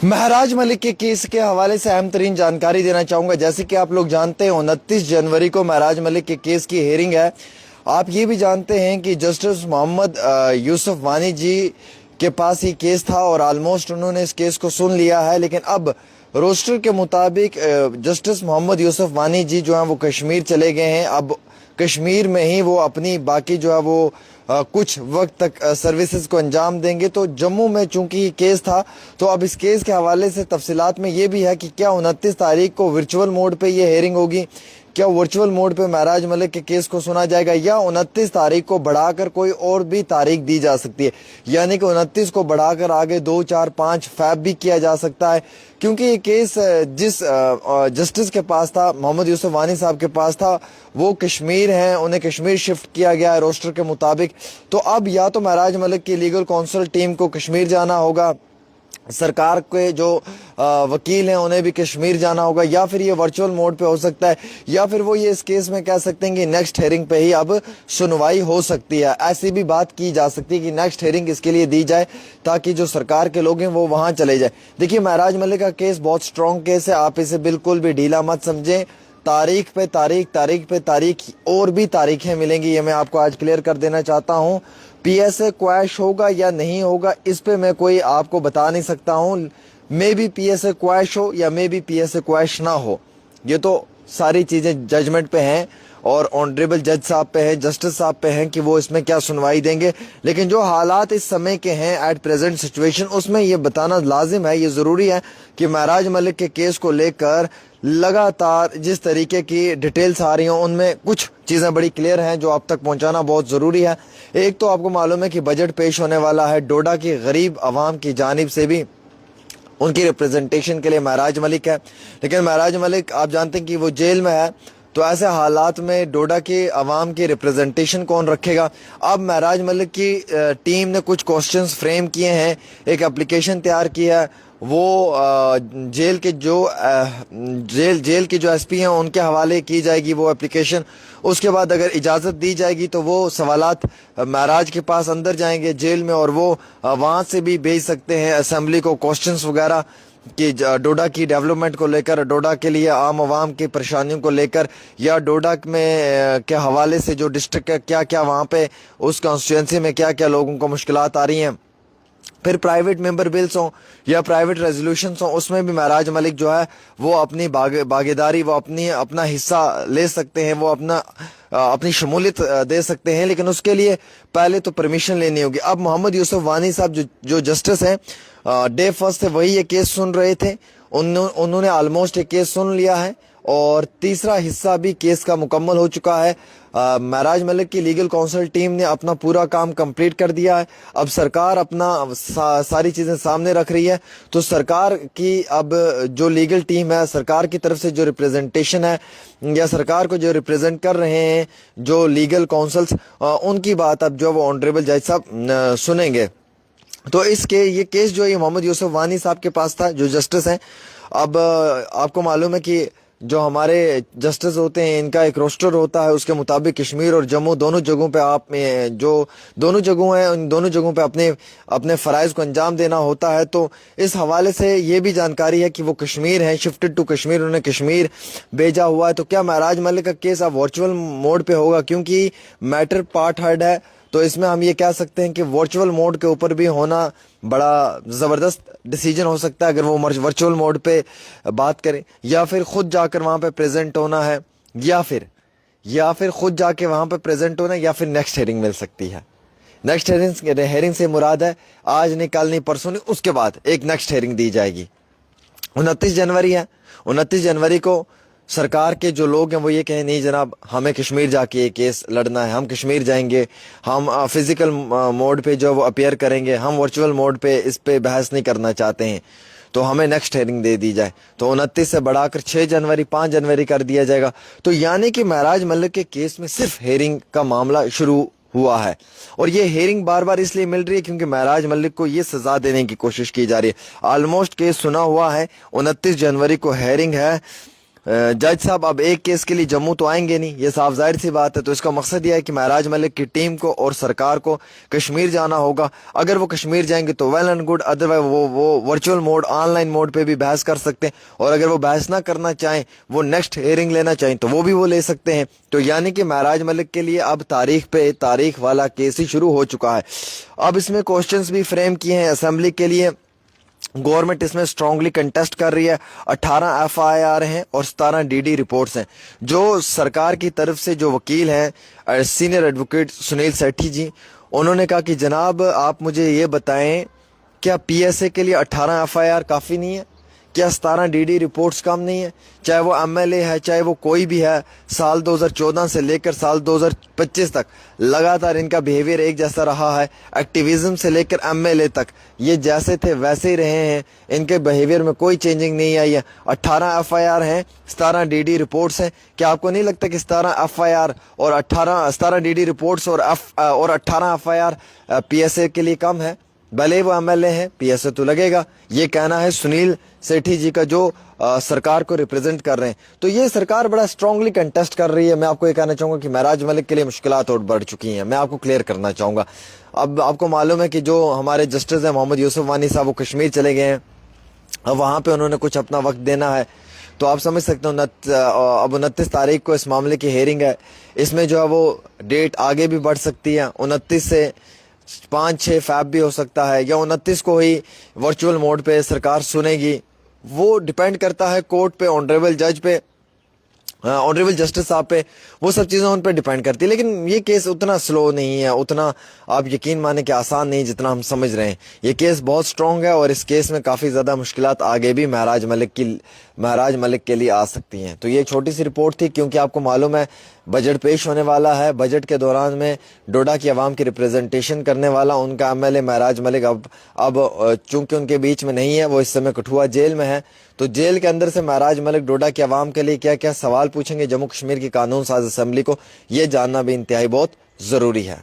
महराज मलिक के केस के हवाले से अहम तरीन जानकारी देना चाहूँगा। जैसे कि आप लोग जानते हैं 29 जनवरी को महराज मलिक के केस की हेयरिंग है। आप ये भी जानते हैं कि जस्टिस मोहम्मद यूसुफ वानी जी के पास ही केस था और ऑलमोस्ट उन्होंने इस केस को सुन लिया है, लेकिन अब रोस्टर के मुताबिक जस्टिस मोहम्मद यूसुफ वानी जी जो हैं वो कश्मीर चले गए हैं। अब कश्मीर में ही वो अपनी बाकी जो है वो कुछ वक्त तक सर्विसेज को अंजाम देंगे। तो जम्मू में चूंकि ये केस था, तो अब इस केस के हवाले से तफसीलात में ये भी है कि क्या 29 तारीख को वर्चुअल मोड पे ये हेयरिंग होगी, क्या वर्चुअल मोड पे महराज मलिक के केस को सुना जाएगा, या 29 तारीख को बढ़ाकर कोई और भी तारीख दी जा सकती है, यानी कि 29 को बढ़ाकर आगे 2, 4, 5 फैब भी किया जा सकता है। क्योंकि ये केस जिस जस्टिस के पास था, मोहम्मद यूसुफ वानी साहब के पास था, वो कश्मीर हैं, उन्हें कश्मीर शिफ्ट किया गया है रोस्टर के मुताबिक। तो अब या तो महराज मलिक की लीगल काउंसिल टीम को कश्मीर जाना होगा, सरकार के जो वकील हैं उन्हें भी कश्मीर जाना होगा, या फिर ये वर्चुअल मोड पे हो सकता है, या फिर वो ये इस केस में कह सकते हैं कि नेक्स्ट हेयरिंग पे ही अब सुनवाई हो सकती है। ऐसी भी बात की जा सकती है कि नेक्स्ट हेयरिंग इसके लिए दी जाए ताकि जो सरकार के लोग हैं वो वहां चले जाए। देखिए, महराज मलिक का केस बहुत स्ट्रॉन्ग केस है, आप इसे बिल्कुल भी ढीला मत समझें। तारीख पे तारीख और भी तारीखें मिलेंगी, ये मैं आपको आज क्लियर कर देना चाहता हूँ। पीएसए क्वैश होगा या नहीं होगा, इस पे मैं कोई आपको बता नहीं सकता हूँ। मे बी पीएसए क्वैश हो या मे बी पीएसए क्वैश ना हो, ये तो सारी चीजें जजमेंट पे हैं और ऑनरेबल जज साहब पे है, जस्टिस साहब पे हैं कि वो इसमें क्या सुनवाई देंगे। लेकिन जो हालात इस समय के हैं एट प्रेजेंट सिचुएशन, उसमें ये बताना लाजिम है, ये जरूरी है कि महराज मलिक के केस को लेकर लगातार जिस तरीके की डिटेल्स आ रही हैं उनमें कुछ चीजें बड़ी क्लियर हैं जो आप तक पहुंचाना बहुत जरूरी है। एक तो आपको मालूम है कि बजट पेश होने वाला है, डोडा की गरीब आवाम की जानिब से भी उनकी रिप्रेजेंटेशन के लिए महराज मलिक है, लेकिन महराज मलिक आप जानते हैं कि वो जेल में है। तो ऐसे हालात में डोडा के अवाम की रिप्रेजेंटेशन कौन रखेगा। अब महराज मलिक की टीम ने कुछ क्वेश्चंस फ्रेम किए हैं, एक एप्लीकेशन तैयार किया है, वो जेल के जो एसपी हैं उनके हवाले की जाएगी वो एप्लीकेशन। उसके बाद अगर इजाज़त दी जाएगी तो वो सवालात महराज के पास अंदर जाएंगे जेल में, और वो वहाँ से भी भेज सकते हैं असेंबली को क्वेश्चंस वगैरह कि डोडा की डेवलपमेंट को लेकर, डोडा के लिए आम आवाम की परेशानियों को लेकर, या डोडा में के हवाले से जो डिस्ट्रिक्ट है क्या क्या वहाँ पे उस कॉन्स्टिट्यूंसी में क्या क्या लोगों को मुश्किलात आ रही हैं। फिर प्राइवेट मेंबर बिल्स हों या प्राइवेट रेजोल्यूशंस हों, उसमें भी महराज मलिक जो है वो अपनी भागीदारी, वो अपना हिस्सा ले सकते हैं, वो अपनी शमूलियत दे सकते हैं, लेकिन उसके लिए पहले तो परमिशन लेनी होगी। अब मोहम्मद यूसुफ वानी साहब जो जस्टिस हैं, डे फर्स्ट से वही ये केस सुन रहे थे, उन्होंने ऑलमोस्ट ये केस सुन लिया है और तीसरा हिस्सा भी केस का मुकम्मल हो चुका है। महराज मलिक की लीगल काउंसिल टीम ने अपना पूरा काम कंप्लीट कर दिया है। अब सरकार अपना सारी चीजें सामने रख रही है, तो सरकार की अब जो लीगल टीम है, सरकार की तरफ से जो रिप्रेजेंटेशन है या सरकार को जो रिप्रेजेंट कर रहे हैं जो लीगल काउंसिल्स, उनकी बात अब जो वो ऑनरेबल जज साहब सुनेंगे। तो ये केस जो है मोहम्मद यूसुफ वानी साहब के पास था, जो जस्टिस हैं। अब आपको मालूम है कि जो हमारे जस्टिस होते हैं इनका एक रोस्टर होता है, उसके मुताबिक कश्मीर और जम्मू दोनों जगहों पे आप जो दोनों जगहों हैं उन दोनों जगहों पे अपने फ़राइज़ को अंजाम देना होता है। तो इस हवाले से ये भी जानकारी है कि वो कश्मीर हैं, शिफ्टेड टू कश्मीर, उन्हें कश्मीर भेजा हुआ है। तो क्या महराज मलिक का केस अब वर्चुअल मोड पे होगा, क्योंकि मैटर पार्ट हर्ड है, तो इसमें हम ये कह सकते हैं कि वर्चुअल मोड के ऊपर भी होना बड़ा ज़बरदस्त डिसीजन हो सकता है अगर वो वर्चुअल मोड पे बात करें, या फिर खुद जाकर वहाँ पे प्रेजेंट होना है, या फिर खुद जाके वहाँ पे प्रेजेंट होना है, या फिर नेक्स्ट हेयरिंग मिल सकती है। नेक्स्ट हेयरिंग से मुराद है आज नहीं, कल नहीं, परसों नहीं, उसके बाद एक नेक्स्ट हेयरिंग दी जाएगी। 29 जनवरी है, 29 जनवरी को सरकार के जो लोग हैं वो ये कहें नहीं जनाब, हमें कश्मीर जाके ये केस लड़ना है, हम कश्मीर जाएंगे, हम फिजिकल मोड पे जो वो अपीयर करेंगे, हम वर्चुअल मोड पे इस पे बहस नहीं करना चाहते हैं, तो हमें नेक्स्ट हेयरिंग दे दी जाए। तो 29 से बढ़ाकर 6 जनवरी 5 जनवरी कर दिया जाएगा। तो यानी कि महराज मलिक के केस में सिर्फ हेयरिंग का मामला शुरू हुआ है, और ये हेयरिंग बार बार इसलिए मिल रही है क्योंकि महराज मलिक को ये सजा देने की कोशिश की जा रही है। ऑलमोस्ट केस सुना हुआ है, 29 जनवरी को हेयरिंग है। जज साहब अब एक केस के लिए जम्मू तो आएंगे नहीं, ये साफ जाहिर सी बात है। तो इसका मकसद यह है कि महराज मलिक की टीम को और सरकार को कश्मीर जाना होगा। अगर वो कश्मीर जाएंगे तो वेल एंड गुड, अदरवाइज वो वर्चुअल मोड, ऑनलाइन मोड पे भी बहस कर सकते हैं। और अगर वो बहस ना करना चाहें, वो नेक्स्ट हियरिंग लेना चाहें, तो वो भी वो ले सकते हैं। तो यानी कि महराज मलिक के लिए अब तारीख पे तारीख वाला केस ही शुरू हो चुका है। अब इसमें क्वेश्चंस भी फ्रेम किए हैं असेंबली के लिए। गवर्नमेंट इसमें स्ट्रांगली कंटेस्ट कर रही है। 18 FIR हैं और 17 DD रिपोर्ट्स हैं। जो सरकार की तरफ से जो वकील हैं सीनियर एडवोकेट सुनील सेठी जी, उन्होंने कहा कि जनाब आप मुझे ये बताएं, क्या PSA के लिए 18 FIR काफ़ी नहीं है? क्या 17 DD रिपोर्ट्स कम नहीं है? चाहे वो MLA है, चाहे वो कोई भी है, साल 2014 से लेकर साल 2025 तक लगातार इनका बिहेवियर एक जैसा रहा है। एक्टिविज्म से लेकर MLA तक ये जैसे थे वैसे ही रहे हैं, इनके बिहेवियर में कोई चेंजिंग नहीं आई है। 18 FIR हैं, 17 DD रिपोर्ट्स हैं। क्या आपको नहीं लगता कि 17 FIR और 17 DD रिपोर्ट्स और 18 FIR PSA के लिए कम है? भले वो MLA है, PSA तो लगेगा। ये कहना है सुनील सेठी जी का, जो सरकार को रिप्रेजेंट कर रहे हैं। तो ये सरकार बड़ा स्ट्रांगली कंटेस्ट कर रही है। मैं आपको ये कहना चाहूंगा कि महराज मलिक के लिए मुश्किलात और बढ़ चुकी हैं। मैं आपको क्लियर करना चाहूंगा। अब आपको मालूम है कि जो हमारे जस्टिस हैं मोहम्मद यूसुफ वानी साहब, वो कश्मीर चले गए हैं। अब वहाँ पे उन्होंने कुछ अपना वक्त देना है। तो आप समझ सकते हो अब 29 तारीख को इस मामले की हेयरिंग है। इसमें जो है वो डेट आगे भी बढ़ सकती है। 29 से 5-6 फ़ैब भी हो सकता है, या 29 को ही वर्चुअल मोड पे सरकार सुनेगी। वो डिपेंड करता है कोर्ट पे, ऑनरेबल जज पे, ऑनरेबल जस्टिस साहब पे। वो सब चीज़ें उन पे डिपेंड करती है। लेकिन ये केस उतना स्लो नहीं है, उतना आप यकीन माने कि आसान नहीं जितना हम समझ रहे हैं। ये केस बहुत स्ट्रॉन्ग है और इस केस में काफ़ी ज़्यादा मुश्किलात आगे भी महराज मलिक के लिए आ सकती हैं। तो ये एक छोटी सी रिपोर्ट थी, क्योंकि आपको मालूम है बजट पेश होने वाला है। बजट के दौरान में डोडा की आवाम की रिप्रेजेंटेशन करने वाला उनका MLA महराज मलिक अब चूंकि उनके बीच में नहीं है, वो इस समय कठुआ जेल में है। तो जेल के अंदर से महराज मलिक डोडा की आवाम के लिए क्या क्या सवाल पूछेंगे जम्मू कश्मीर की कानून साज असेंबली को, ये जानना भी इंतहाई बहुत ज़रूरी है।